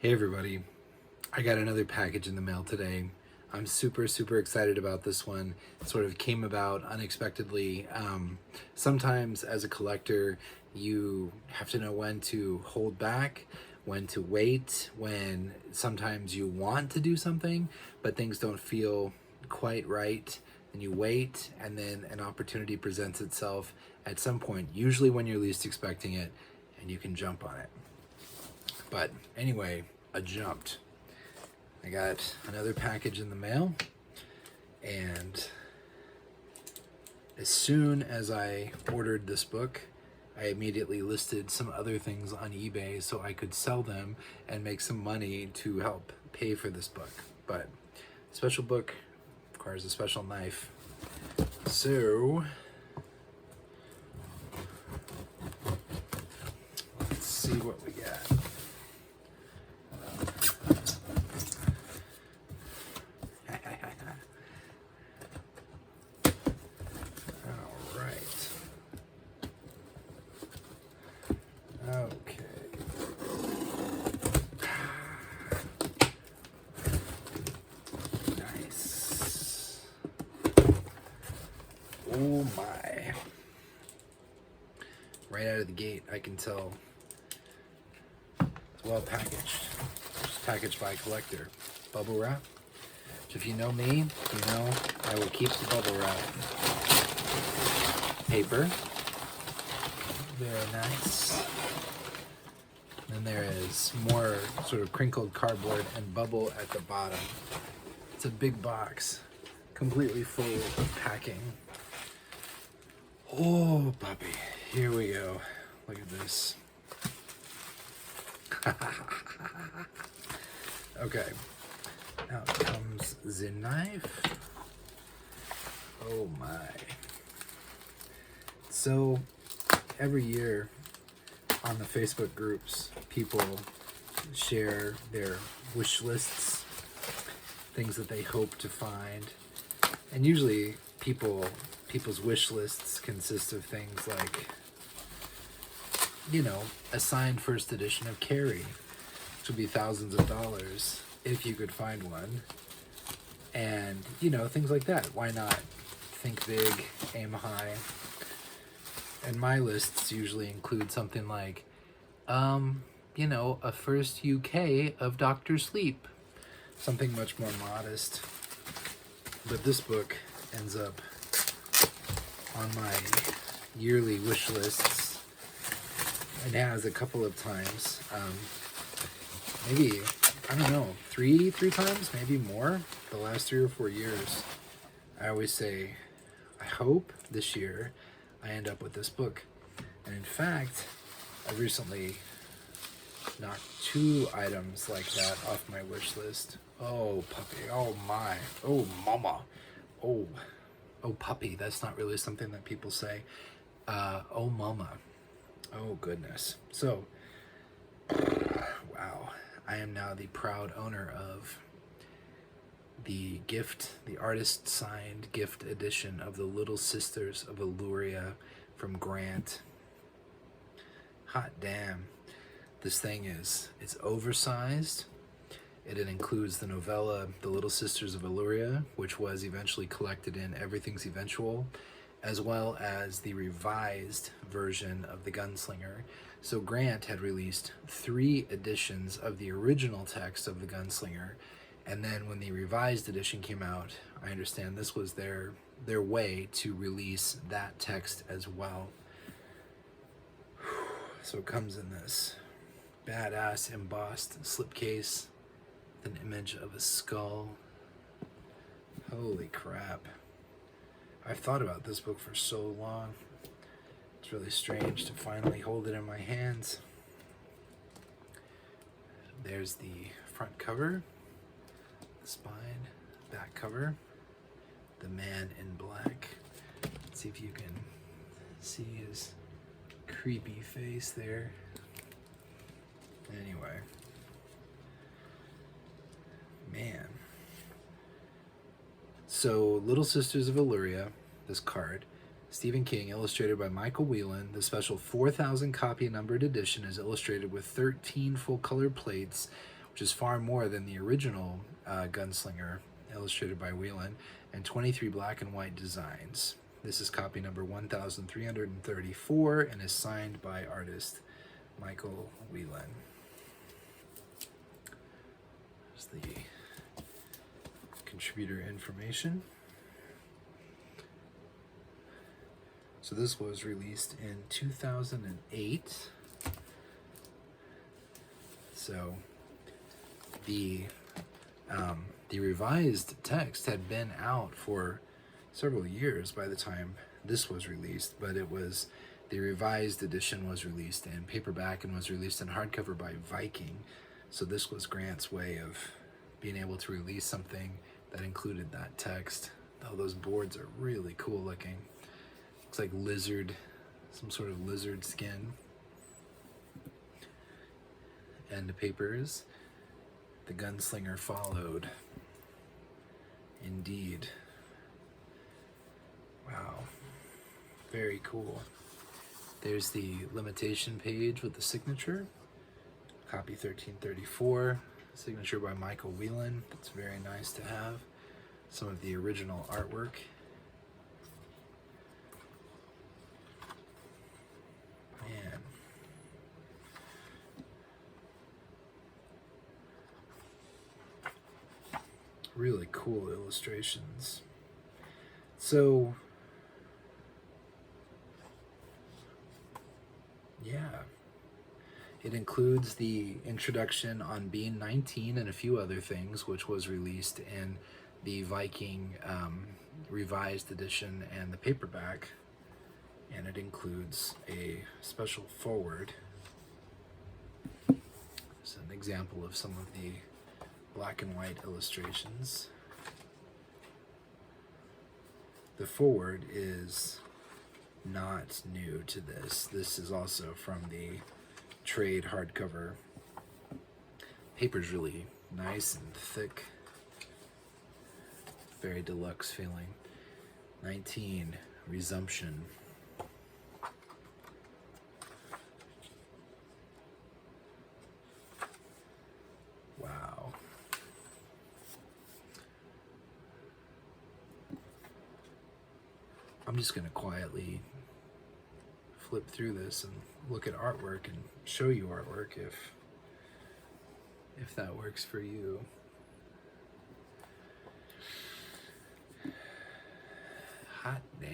Hey everybody, I got another package in the mail today. I'm super excited about this one. It sort of came about unexpectedly. Sometimes as a collector, you have to know when to hold back, when to wait, when sometimes you want to do something, but things don't feel quite right. And you wait, and then an opportunity presents itself at some point, usually when you're least expecting it, and you can jump on it. But anyway, I jumped. I got another package in the mail, and as soon as I ordered this book, I immediately listed some other things on eBay so I could sell them and make some money to help pay for this book. But a special book requires a special knife. So let's see what we got. Okay. Nice. Oh my. Right out of the gate, I can tell it's well packaged. It's packaged by a collector. Bubble wrap. So if you know me, you know I will keep the bubble wrap. Paper. Very nice. Then there is more sort of crinkled cardboard and bubble at the bottom. It's a big box, completely full of packing. Oh, puppy. Here we go. Look at this. Okay. Now comes the knife. Oh my. So, every year on the Facebook groups, people share their wish lists, things that they hope to find. And usually people's wish lists consist of things like, a signed first edition of Carrie, which would be thousands of dollars if you could find one. And, things like that. Why not? Think big, aim high. And my lists usually include something like, a first UK of Dr. Sleep. Something much more modest. But this book ends up on my yearly wish lists. It has a couple of times. Maybe, I don't know, three times, maybe more. The last 3 or 4 years. I always say, I hope this year I end up with this book. And in fact, I recently knocked 2 items like that off my wish list. Oh, puppy. Oh, my. Oh, mama. Oh, puppy. That's not really something that people say. Oh, mama. Oh, goodness. So, wow. I am now the proud owner of the artist signed gift edition of the Little Sisters of Illyria from Grant. Hot damn. This thing it's oversized. It includes the novella The Little Sisters of Illyria, which was eventually collected in Everything's Eventual, as well as the revised version of The Gunslinger. So Grant had released 3 editions of the original text of The Gunslinger. And then when the revised edition came out, I understand this was their way to release that text as well. So it comes in this badass embossed slipcase with an image of a skull. Holy crap. I've thought about this book for so long. It's really strange to finally hold it in my hands. There's the front cover. Spine, back cover, the man in black. Let's see if you can see his creepy face there. Anyway, man. So, Little Sisters of Illyria, this card, Stephen King, illustrated by Michael Whelan. The special 4,000 copy numbered edition is illustrated with 13 full color plates which is far more than the original Gunslinger, illustrated by Whelan, and 23 black and white designs. This is copy number 1334 and is signed by artist Michael Whelan. There's the contributor information. So this was released in 2008. So the revised text had been out for several years by the time this was released, but the revised edition was released in paperback and was released in hardcover by Viking. So this was Grant's way of being able to release something that included that text. Oh, those boards are really cool looking. Looks like lizard, some sort of lizard skin. And the papers, the Gunslinger followed. Indeed. Wow. Very cool. There's the limitation page with the signature. Copy 1334. Signature by Michael Whelan. That's very nice to have. Some of the original artwork. Man. Really cool illustrations. So, yeah. It includes the introduction on Bean 19 and a few other things, which was released in the Viking revised edition and the paperback. And it includes a special foreword. It's an example of some of the black and white illustrations. The foreword is not new to this. This is also from the trade hardcover. Paper's really nice and thick. Very deluxe feeling. 19, Resumption. Wow. I'm just going to quietly flip through this and look at artwork and show you artwork if that works for you. Hot damn.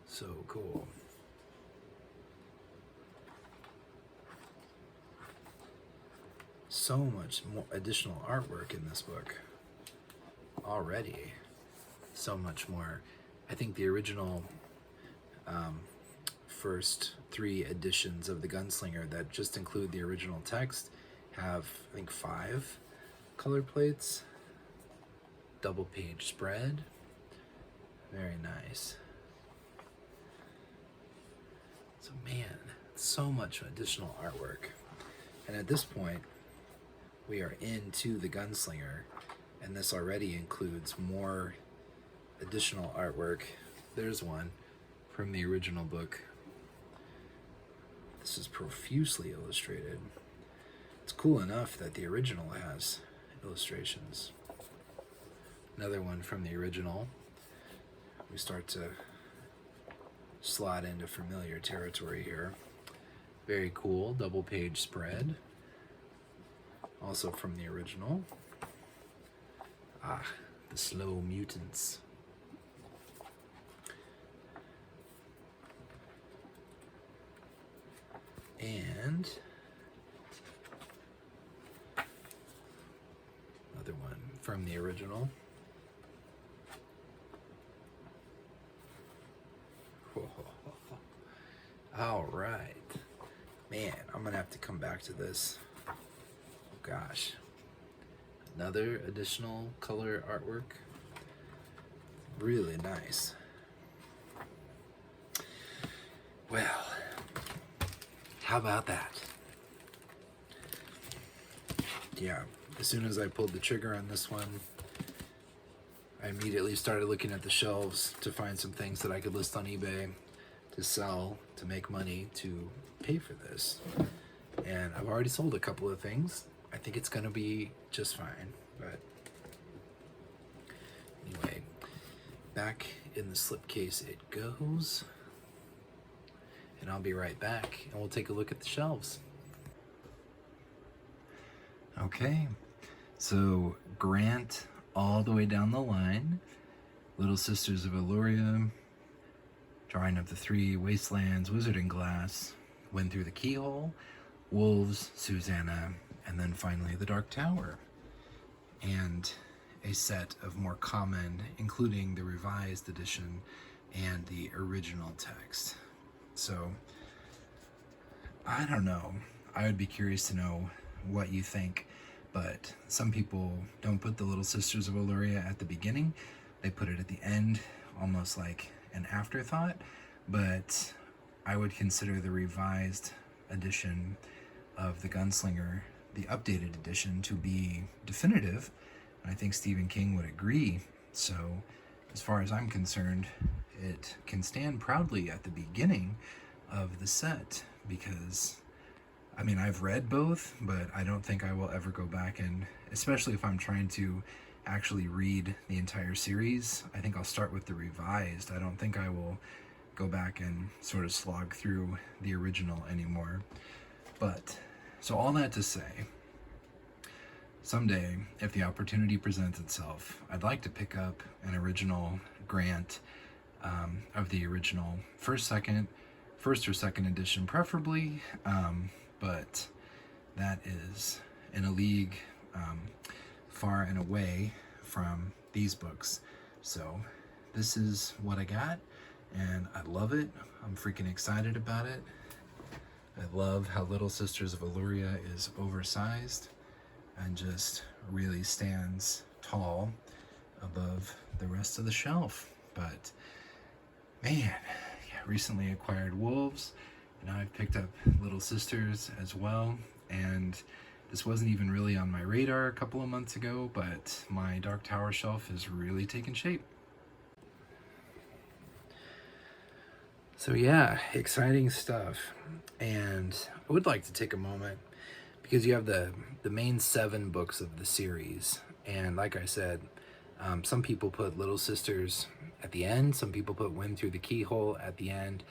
So cool. So much more additional artwork in this book already. So much more. I think the original first 3 editions of the Gunslinger that just include the original text have, I think, 5 color plates, double page spread. Very nice. So man, so much additional artwork. And at this point, we are into the Gunslinger, and this already includes more additional artwork. There's one from the original book. This is profusely illustrated. It's cool enough that the original has illustrations. Another one from the original. We start to slot into familiar territory here. Very cool, double page spread. Also from the original. Ah, the slow mutants. And another one from the original. All right. Man, I'm gonna have to come back to this. Oh gosh. Another additional color artwork. Really nice. Well, how about that? Yeah, as soon as I pulled the trigger on this one, I immediately started looking at the shelves to find some things that I could list on eBay to sell, to make money, to pay for this. And I've already sold a couple of things. I think it's gonna be just fine, but anyway, back in the slipcase it goes. And I'll be right back and we'll take a look at the shelves. Okay, so Grant all the way down the line, Little Sisters of Eluria, Drawing of the Three Wastelands, Wizard in Glass, Wind Through the Keyhole, Wolves, Susanna, and then finally The Dark Tower. And a set of more common, including the revised edition and the original text. So, I don't know. I would be curious to know what you think, but some people don't put the Little Sisters of Eluria at the beginning. They put it at the end, almost like an afterthought, but I would consider the revised edition of The Gunslinger, the updated edition, to be definitive. I think Stephen King would agree. So, as far as I'm concerned, it can stand proudly at the beginning of the set because, I mean, I've read both, but I don't think I will ever go back and, especially if I'm trying to actually read the entire series, I think I'll start with the revised. I don't think I will go back and sort of slog through the original anymore. But, so all that to say, someday, if the opportunity presents itself, I'd like to pick up an original Grant of the original first or second edition preferably, but that is in a league far and away from these books. So this is what I got, and I love it. I'm freaking excited about it. I love how Little Sisters of Eluria is oversized and just really stands tall above the rest of the shelf. But man, yeah, recently acquired Wolves, and now I've picked up Little Sisters as well, and this wasn't even really on my radar a couple of months ago, but my Dark Tower shelf has really taken shape. So yeah, exciting stuff. And I would like to take a moment, because you have the main 7 books of the series, and like I said, some people put Little Sisters at the end, some people put Wind Through the Keyhole at the end,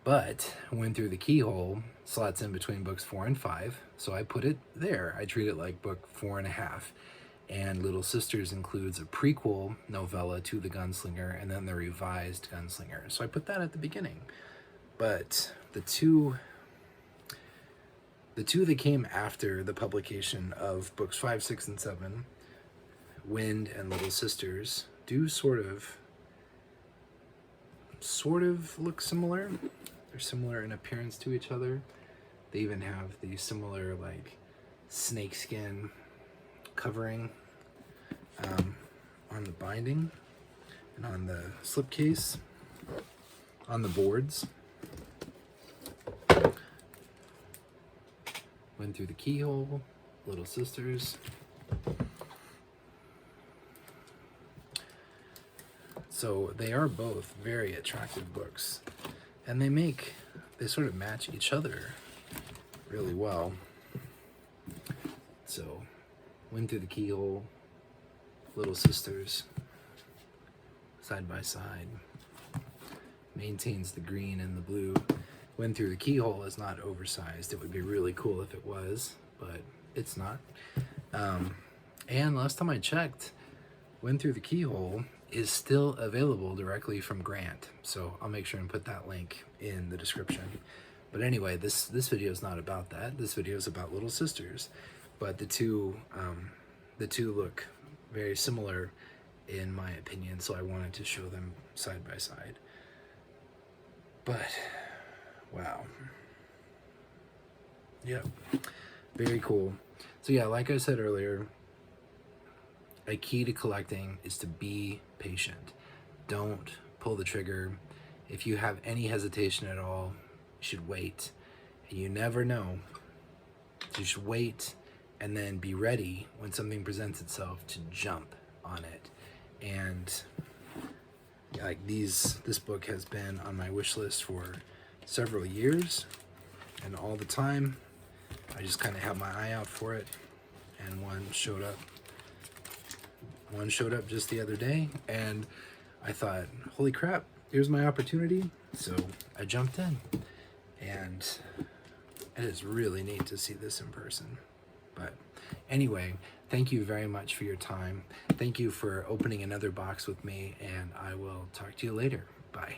but Wind Through the Keyhole slots in between books 4 and 5, so I put it there. I treat it like book 4.5. And Little Sisters includes a prequel novella to The Gunslinger and then the revised Gunslinger. So I put that at the beginning. But the two that came after the publication of books 5, 6, and 7, Wind and Little Sisters, do sort of look similar. They're similar in appearance to each other. They even have the similar like snakeskin covering on the binding and on the slipcase, on the boards. Went Through the Keyhole, Little Sisters. So they are both very attractive books, and they sort of match each other really well. So Wind Through the Keyhole, Little Sisters, side by side, maintains the green and the blue. Wind Through the Keyhole is not oversized. It would be really cool if it was, but it's not. And last time I checked, Wind Through the Keyhole is still available directly from Grant, so I'll make sure and put that link in the description. But anyway, this video is not about that. This video is about Little Sisters, but the two look very similar in my opinion, so I wanted to show them side by side. But wow, yeah, very cool. So yeah, like I said earlier, a key to collecting is to be patient. Don't pull the trigger. If you have any hesitation at all, you should wait. And you never know. You should wait and then be ready when something presents itself to jump on it. And like this book has been on my wish list for several years, and all the time I just kind of had my eye out for it, and one showed up just the other day, and I thought, holy crap, here's my opportunity. So I jumped in, and it is really neat to see this in person. But anyway, thank you very much for your time. Thank you for opening another box with me, and I will talk to you later. Bye.